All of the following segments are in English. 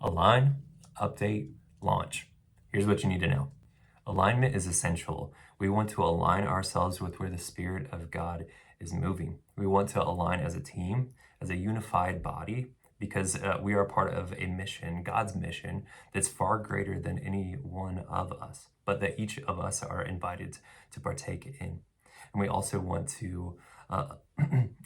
Align, update, launch. Here's what you need to know. Alignment is essential. We want to align ourselves with where the Spirit of God is moving. We want to align as a team, as a unified body, because we are part of a mission, God's mission, that's far greater than any one of us, but that each of us are invited to partake in. And we also want to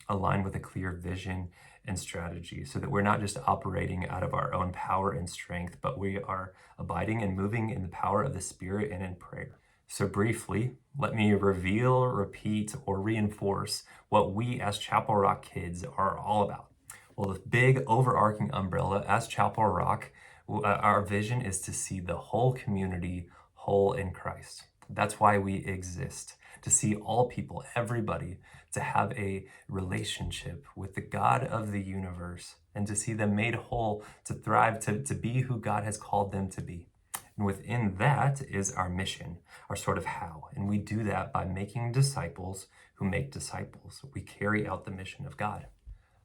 align with a clear vision and strategy so that we're not just operating out of our own power and strength, but we are abiding and moving in the power of the Spirit and in prayer. So briefly, let me reveal, repeat, or reinforce what we as Chapel Rock kids are all about. Well, the big overarching umbrella as Chapel Rock, our vision is to see the whole community whole in Christ. That's why we exist, to see all people, everybody, to have a relationship with the God of the universe and to see them made whole, to thrive, to be who God has called them to be. And within that is our mission, our sort of how. And we do that by making disciples who make disciples. We carry out the mission of God.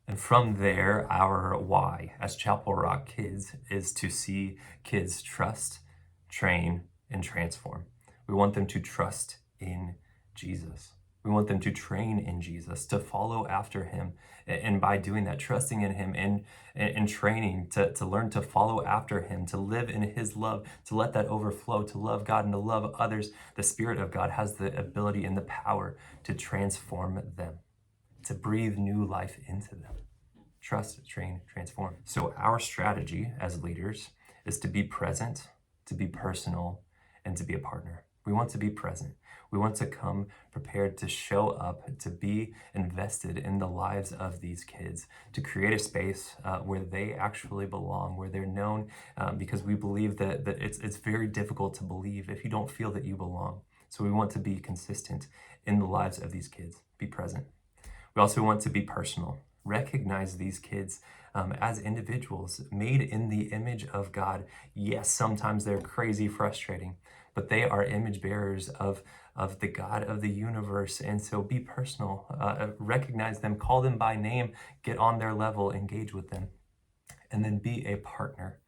And from there, our why as Chapel Rock kids is to see kids trust, train, and transform. We want them to trust in Jesus. We want them to train in Jesus, to follow after him. And by doing that, trusting in him and training to learn to follow after him, to live in his love, to let that overflow, to love God and to love others. The Spirit of God has the ability and the power to transform them, to breathe new life into them. Trust, train, transform. So our strategy as leaders is to be present, to be personal, and to be a partner. We want to be present. We want to come prepared to show up, to be invested in the lives of these kids, to create a space where they actually belong, where they're known, because we believe that it's very difficult to believe if you don't feel that you belong. So we want to be consistent in the lives of these kids, be present. We also want to be personal, recognize these kids as individuals made in the image of God. Yes, sometimes they're crazy, frustrating, but they are image bearers of the God of the universe. And so be personal, recognize them, call them by name, get on their level, engage with them, and then be a partner.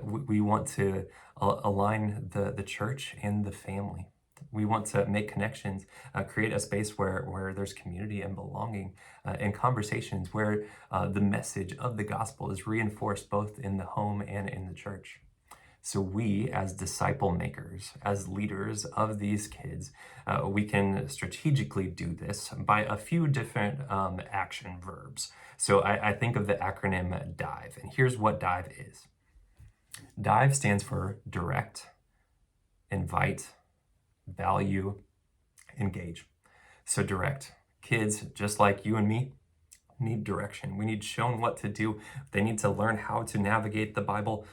We want to align the church and the family. We want to make connections, create a space where there's community and belonging, and conversations where the message of the gospel is reinforced both in the home and in the church. So we, as disciple makers, as leaders of these kids, we can strategically do this by a few different action verbs. So I think of the acronym DIVE, and here's what DIVE is. DIVE stands for direct, invite, value, engage. So direct. Kids, just like you and me, need direction. We need shown what to do. They need to learn how to navigate the Bible.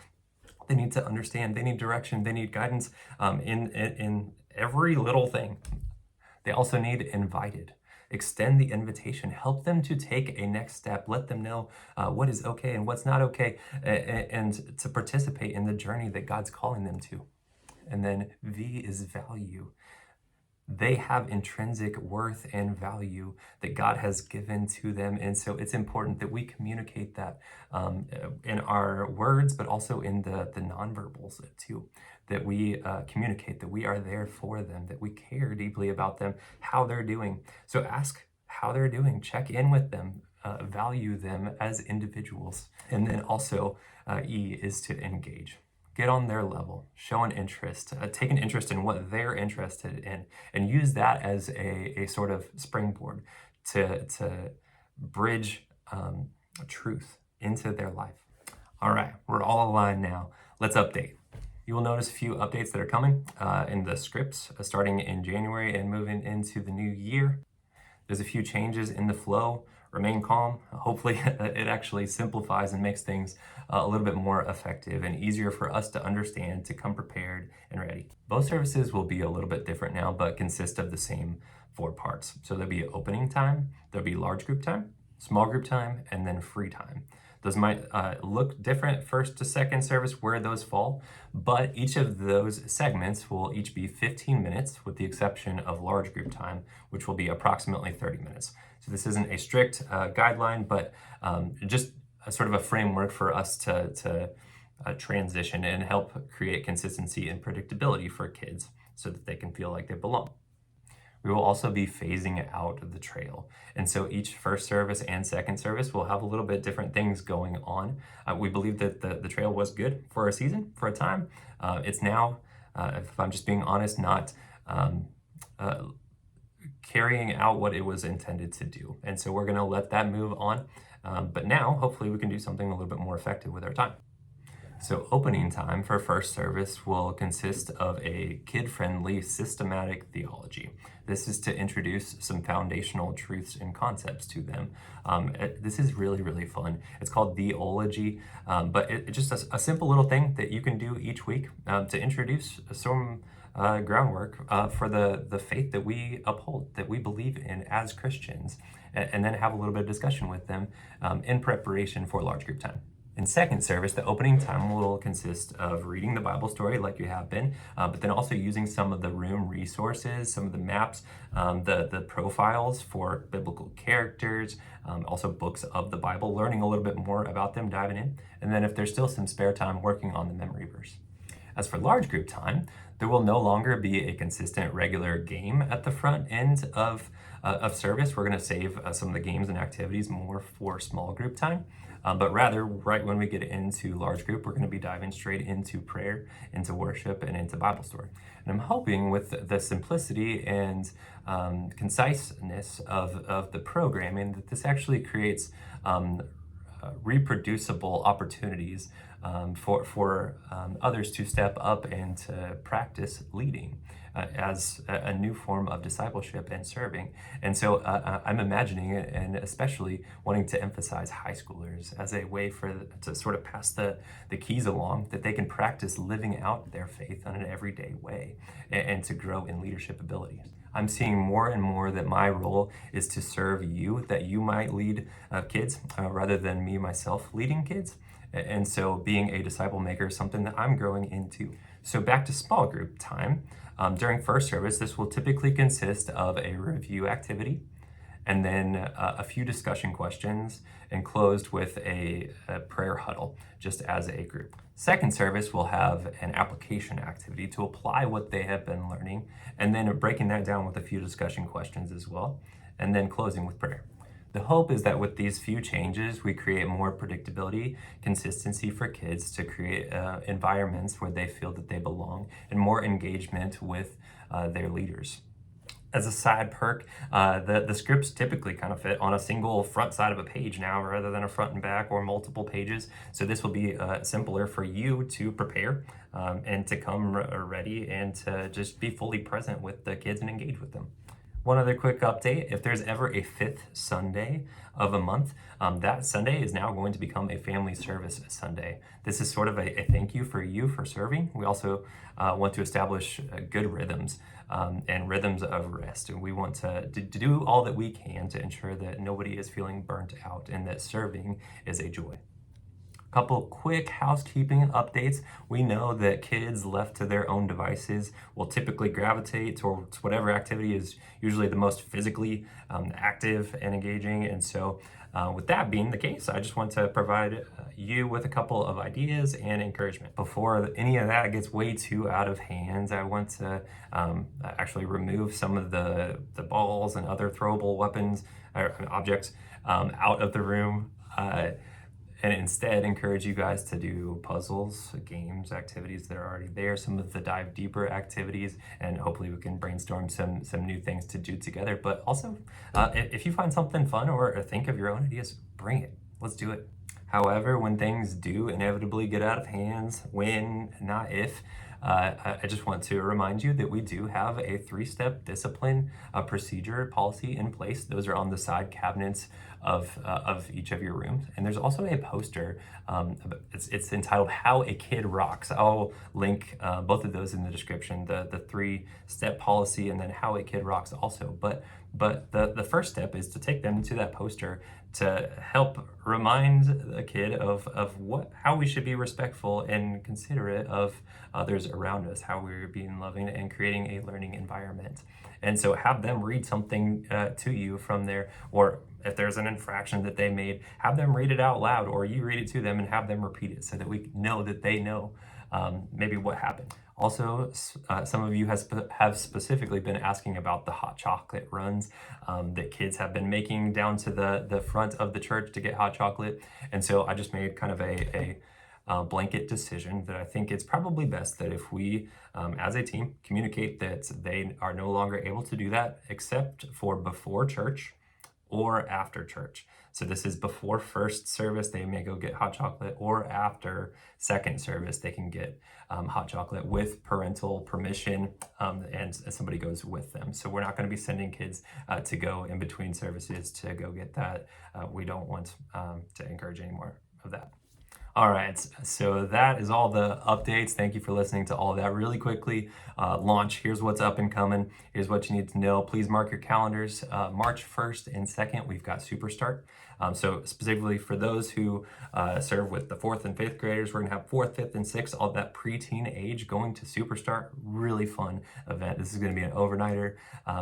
They need to understand. They need direction. They need guidance in every little thing. They also need invited. Extend the invitation. Help them to take a next step. Let them know what is okay and what's not okay, and to participate in the journey that God's calling them to. And then V is value. They have intrinsic worth and value that God has given to them. And so it's important that we communicate that in our words, but also in the nonverbals too, that we communicate that we are there for them, that we care deeply about them, how they're doing. So ask how they're doing, check in with them, value them as individuals. And then also E is to engage. Get on their level, show an interest, take an interest in what they're interested in, and use that as a sort of springboard to bridge truth into their life. All right, we're all aligned now. Let's update. You will notice a few updates that are coming in the scripts starting in January and moving into the new year. There's a few changes in the flow. Remain calm. Hopefully it actually simplifies and makes things a little bit more effective and easier for us to understand, to come prepared and ready. Both services will be a little bit different now, but consist of the same 4 parts. So there'll be opening time, there'll be large group time, small group time, and then free time. Those might look different first to second service where those fall, but each of those segments will each be 15 minutes with the exception of large group time, which will be approximately 30 minutes. So this isn't a strict guideline, but just a sort of a framework for us to transition and help create consistency and predictability for kids so that they can feel like they belong. We will also be phasing out the trail. And so each first service and second service will have a little bit different things going on. We believe that the trail was good for a season, for a time. It's now, if I'm just being honest, not carrying out what it was intended to do. And so we're going to let that move on. But now, hopefully, we can do something a little bit more effective with our time. So opening time for first service will consist of a kid-friendly systematic theology. This is to introduce some foundational truths and concepts to them. This is really, really fun. It's called theology, but it's just a simple little thing that you can do each week to introduce some groundwork for the faith that we uphold, that we believe in as Christians, and then have a little bit of discussion with them in preparation for large group time. In second service, the opening time will consist of reading the Bible story like you have been, but then also using some of the room resources, some of the maps, the profiles for biblical characters, also books of the Bible, learning a little bit more about them, diving in, and then if there's still some spare time, working on the memory verse. As for large group time, there will no longer be a consistent regular game at the front end of service. We're going to save some of the games and activities more for small group time. But rather, right when we get into large group, we're going to be diving straight into prayer, into worship, and into Bible story. And I'm hoping with the simplicity and conciseness of the programming that this actually creates reproducible opportunities for others to step up and to practice leading as a new form of discipleship and serving. And so I'm imagining it, and especially wanting to emphasize high schoolers as a way to sort of pass the keys along, that they can practice living out their faith in an everyday way and to grow in leadership abilities. I'm seeing more and more that my role is to serve you, that you might lead kids rather than me myself leading kids. And so being a disciple maker is something that I'm growing into. So back to small group time. During first service, this will typically consist of a review activity and then a few discussion questions and closed with a prayer huddle just as a group. Second service will have an application activity to apply what they have been learning, and then breaking that down with a few discussion questions as well, and then closing with prayer. The hope is that with these few changes, we create more predictability, consistency for kids to create environments where they feel that they belong, and more engagement with their leaders. As a side perk, the scripts typically kind of fit on a single front side of a page now rather than a front and back or multiple pages. So this will be simpler for you to prepare and to come ready and to just be fully present with the kids and engage with them. One other quick update, if there's ever a fifth Sunday of a month, that Sunday is now going to become a family service Sunday. This is sort of a thank you for serving. We also want to establish good rhythms and rhythms of rest. And we want to do all that we can to ensure that nobody is feeling burnt out and that serving is a joy. Couple quick housekeeping updates. We know that kids left to their own devices will typically gravitate towards whatever activity is usually the most physically active and engaging. And so with that being the case, I just want to provide you with a couple of ideas and encouragement. Before any of that gets way too out of hand, I want to actually remove some of the balls and other throwable weapons or objects out of the room. And instead encourage you guys to do puzzles, games, activities that are already there, some of the dive deeper activities, and hopefully we can brainstorm some new things to do together. But also, if you find something fun or think of your own ideas, bring it. Let's do it. However, when things do inevitably get out of hands, when, not if, I just want to remind you that we do have a 3-step discipline procedure policy in place. Those are on the side cabinets of each of your rooms. And there's also a poster, it's entitled How a Kid Rocks. I'll link both of those in the description, the 3-step policy and then How a Kid Rocks also. But the first step is to take them to that poster to help remind the kid of how we should be respectful and considerate of others around us, how we're being loving and creating a learning environment. And so have them read something to you from there, or if there's an infraction that they made, have them read it out loud, or you read it to them and have them repeat it so that we know that they know maybe what happened. Also, some of you have specifically been asking about the hot chocolate runs that kids have been making down to the front of the church to get hot chocolate. And so I just made kind of a blanket decision that I think it's probably best that if we, as a team, communicate that they are no longer able to do that except for before church or after church. So this is before first service, they may go get hot chocolate, or after second service, they can get hot chocolate with parental permission, and somebody goes with them. So we're not going to be sending kids to go in between services to go get that. We don't want to encourage any more of that. All right, so that is all the updates. Thank you for listening to all of that. Really quickly, launch, here's what's up and coming. Here's what you need to know. Please mark your calendars. March 1st and 2nd, we've got Superstart. So specifically for those who serve with the 4th and 5th graders, we're gonna have 4th, 5th, and 6th, all that preteen age going to Superstart. Really fun event. This is gonna be an overnighter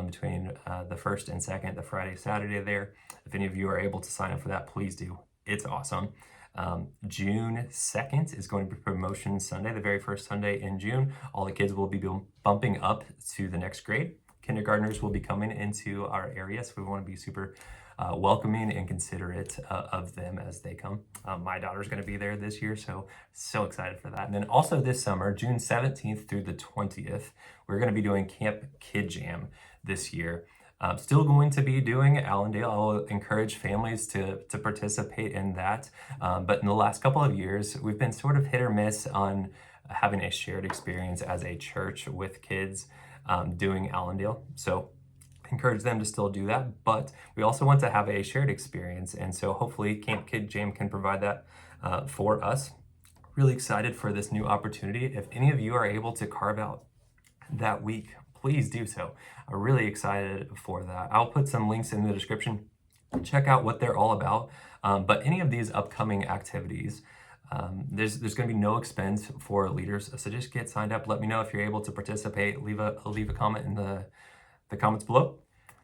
between the 1st and 2nd, the Friday, Saturday there. If any of you are able to sign up for that, please do. It's awesome. June 2nd is going to be Promotion Sunday, the very first Sunday in June. All the kids will be bumping up to the next grade. Kindergartners will be coming into our area, so we want to be super welcoming and considerate of them as they come. My daughter's going to be there this year, so excited for that. And then also this summer, June 17th through the 20th, we're going to be doing Camp Kid Jam this year. Still going to be doing Allendale. I'll encourage families to participate in that. But in the last couple of years, we've been sort of hit or miss on having a shared experience as a church with kids doing Allendale. So encourage them to still do that. But we also want to have a shared experience. And so hopefully Camp Kid Jam can provide that for us. Really excited for this new opportunity. If any of you are able to carve out that week, please do so. I'm really excited for that. I'll put some links in the description. Check out what they're all about. But any of these upcoming activities, there's going to be no expense for leaders. So just get signed up. Let me know if you're able to participate. Leave a comment in the comments below.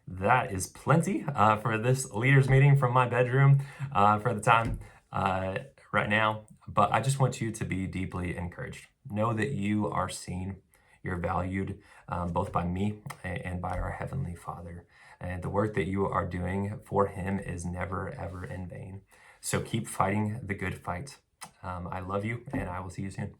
That is plenty for this leaders meeting from my bedroom for the time right now. But I just want you to be deeply encouraged. Know that you are seen. You're valued both by me and by our Heavenly Father. And the work that you are doing for Him is never, ever in vain. So keep fighting the good fight. I love you, and I will see you soon.